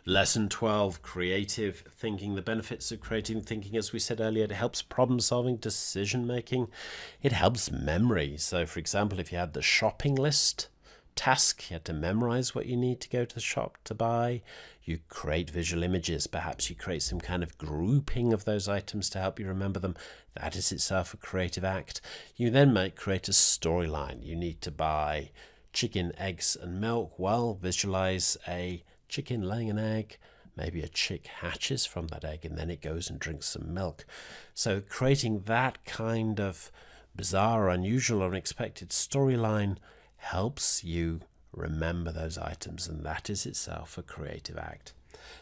Lesson 12, creative thinking. The benefits of creative thinking, as we said earlier, it helps problem solving, decision making. It helps memory. So, for example, if you had the shopping list task, you had to memorize what you need to go to the shop to buy. You create visual images. Perhaps you create some kind of grouping of those items to help you remember them. That is itself a creative act. You then might create a storyline. You need to buy chicken, eggs, and milk. Well, visualize a chicken laying an egg, maybe a chick hatches from that egg and then it goes and drinks some milk. So creating that kind of bizarre, unusual, or unexpected storyline helps you remember those items, and that is itself a creative act.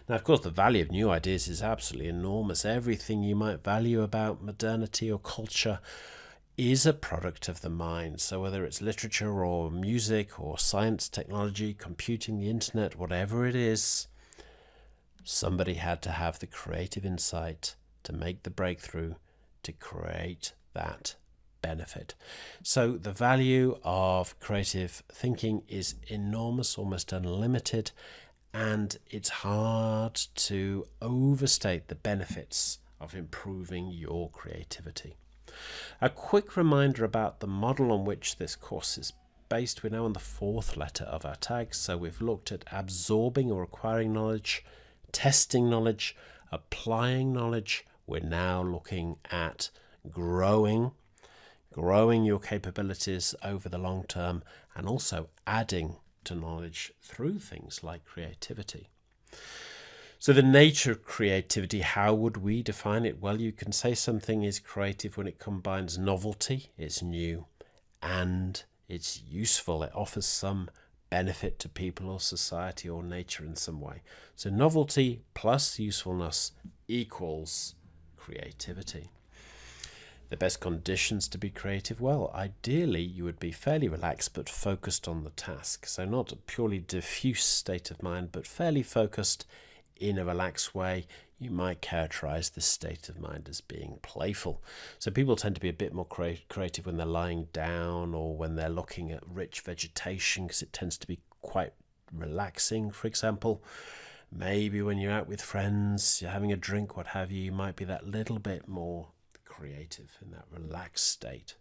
Now, of course, the value of new ideas is absolutely enormous. Everything you might value about modernity or culture is a product of the mind. So whether it's literature or music or science, technology, computing, the internet, whatever it is, somebody had to have the creative insight to make the breakthrough to create that benefit. So the value of creative thinking is enormous, almost unlimited, and it's hard to overstate the benefits of improving your creativity. A quick reminder about the model on which this course is based. We're now on the fourth letter of our tag. So we've looked at absorbing or acquiring knowledge, testing knowledge, applying knowledge. We're now looking at growing your capabilities over the long term, and also adding to knowledge through things like creativity. So the nature of creativity, how would we define it? Well, you can say something is creative when it combines novelty, it's new, and it's useful. It offers some benefit to people or society or nature in some way. So novelty plus usefulness equals creativity. The best conditions to be creative? Well, ideally you would be fairly relaxed but focused on the task. So not a purely diffuse state of mind, but fairly focused in a relaxed way. You might characterize this state of mind as being playful. So people tend to be a bit more creative when they're lying down or when they're looking at rich vegetation, because it tends to be quite relaxing, for example. Maybe when you're out with friends, you're having a drink, what have you, you might be that little bit more creative in that relaxed state.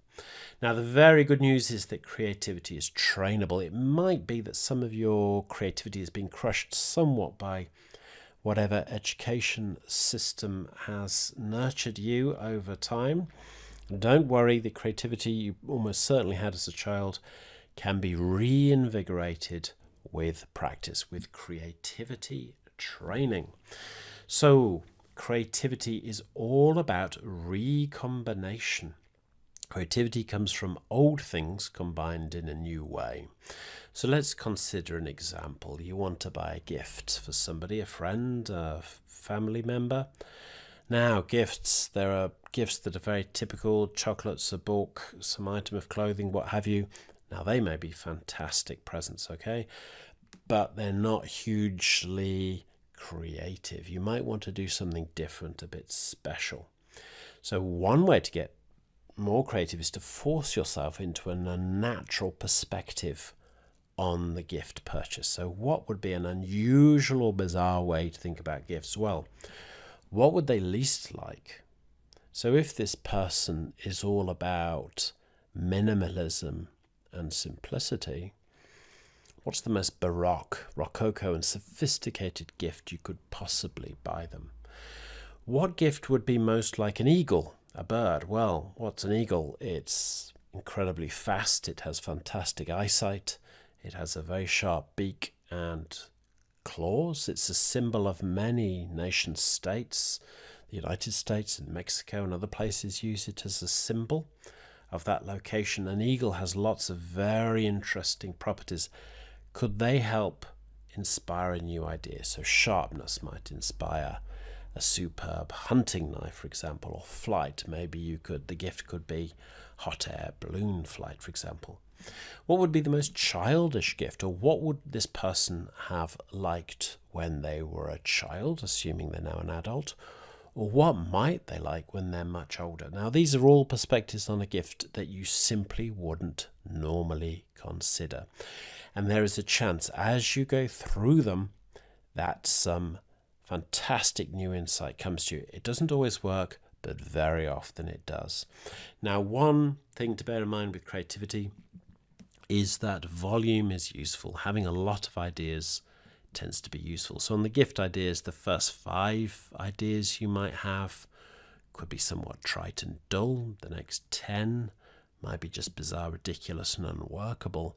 Now, the very good news is that creativity is trainable. It might be that some of your creativity has been crushed somewhat by whatever education system has nurtured you over time. Don't worry, the creativity you almost certainly had as a child can be reinvigorated with practice, with creativity training. So creativity is all about recombination. Creativity comes from old things combined in a new way. So let's consider an example. You want to buy a gift for somebody, a friend, a family member. Now, gifts, there are gifts that are very typical: chocolates, a book, some item of clothing, what have you. Now, they may be fantastic presents, okay? But they're not hugely creative. You might want to do something different, a bit special. So one way to get more creative is to force yourself into an unnatural perspective on the gift purchase. So what would be an unusual or bizarre way to think about gifts? Well, what would they least like? So if this person is all about minimalism and simplicity, what's the most baroque, rococo and sophisticated gift you could possibly buy them? What gift would be most like an eagle, a bird? Well, what's an eagle? It's incredibly fast. It has fantastic eyesight. It has a very sharp beak and claws. It's a symbol of many nation states. The United States and Mexico and other places use it as a symbol of that location. An eagle has lots of very interesting properties. Could they help inspire a new idea? So sharpness might inspire a superb hunting knife, for example, or flight. Maybe the gift could be hot air balloon flight, for example. What would be the most childish gift, or what would this person have liked when they were a child, assuming they're now an adult? Or what might they like when they're much older? Now, these are all perspectives on a gift that you simply wouldn't normally consider. And there is a chance as you go through them that some fantastic new insight comes to you. It doesn't always work, but very often it does. Now, one thing to bear in mind with creativity is that volume is useful. Having a lot of ideas tends to be useful. So on the gift ideas, the first 5 ideas you might have could be somewhat trite and dull. The next 10 might be just bizarre, ridiculous, and unworkable.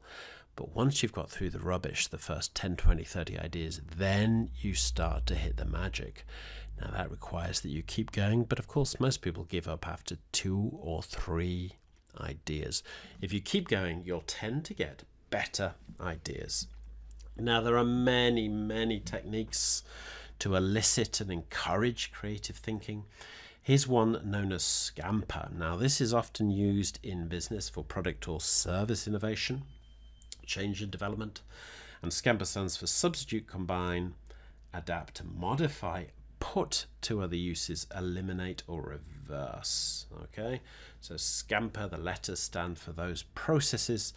But once you've got through the rubbish, the first 10, 20, 30 ideas, then you start to hit the magic. Now that requires that you keep going, but of course most people give up after 2 or 3 ideas. If you keep going, you'll tend to get better ideas. Now there are many, many techniques to elicit and encourage creative thinking. Here's one known as Scamper. Now this is often used in business for product or service innovation, change and development. And Scamper stands for substitute, combine, adapt, modify, put to other uses, eliminate, or reverse. Okay, so Scamper, the letters stand for those processes.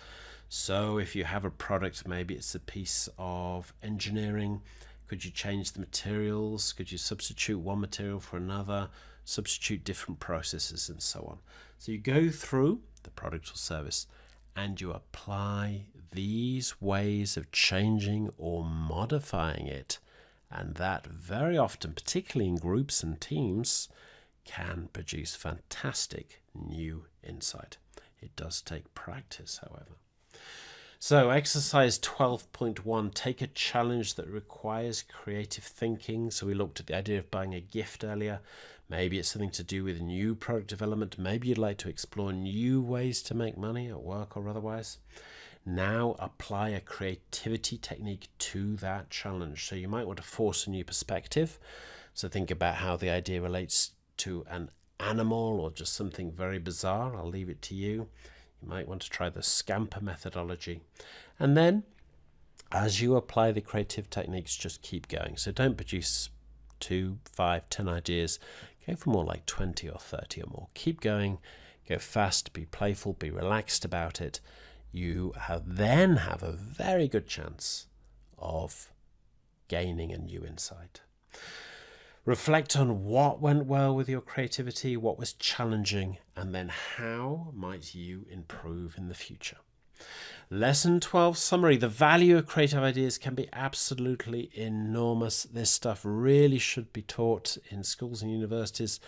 So if you have a product, maybe it's a piece of engineering, could you change the materials? Could you substitute one material for another, substitute different processes, and so on? So you go through the product or service and you apply these ways of changing or modifying it. And that very often, particularly in groups and teams, can produce fantastic new insight. It does take practice, however. So exercise 12.1, take a challenge that requires creative thinking. So we looked at the idea of buying a gift earlier. Maybe it's something to do with new product development. Maybe you'd like to explore new ways to make money at work or otherwise. Now apply a creativity technique to that challenge. So you might want to force a new perspective. So think about how the idea relates to an animal or just something very bizarre. I'll leave it to you. You might want to try the Scamper methodology. And then as you apply the creative techniques, just keep going. So don't produce 2, 5, 10 ideas. Go for more like 20 or 30 or more. Keep going, go fast, be playful, be relaxed about it. You then have a very good chance of gaining a new insight. Reflect on what went well with your creativity, what was challenging, and then how might you improve in the future. Lesson 12 summary. The value of creative ideas can be absolutely enormous. This stuff really should be taught in schools and universities.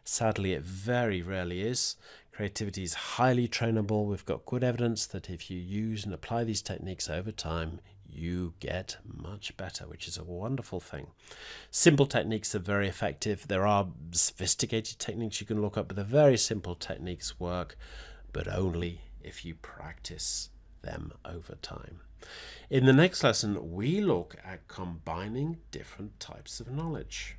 Sadly, it very rarely is. Creativity is highly trainable. We've got good evidence that if you use and apply these techniques over time, you get much better, which is a wonderful thing. Simple techniques are very effective. There are sophisticated techniques you can look up, but the very simple techniques work, but only if you practice them over time. In the next lesson, we look at combining different types of knowledge.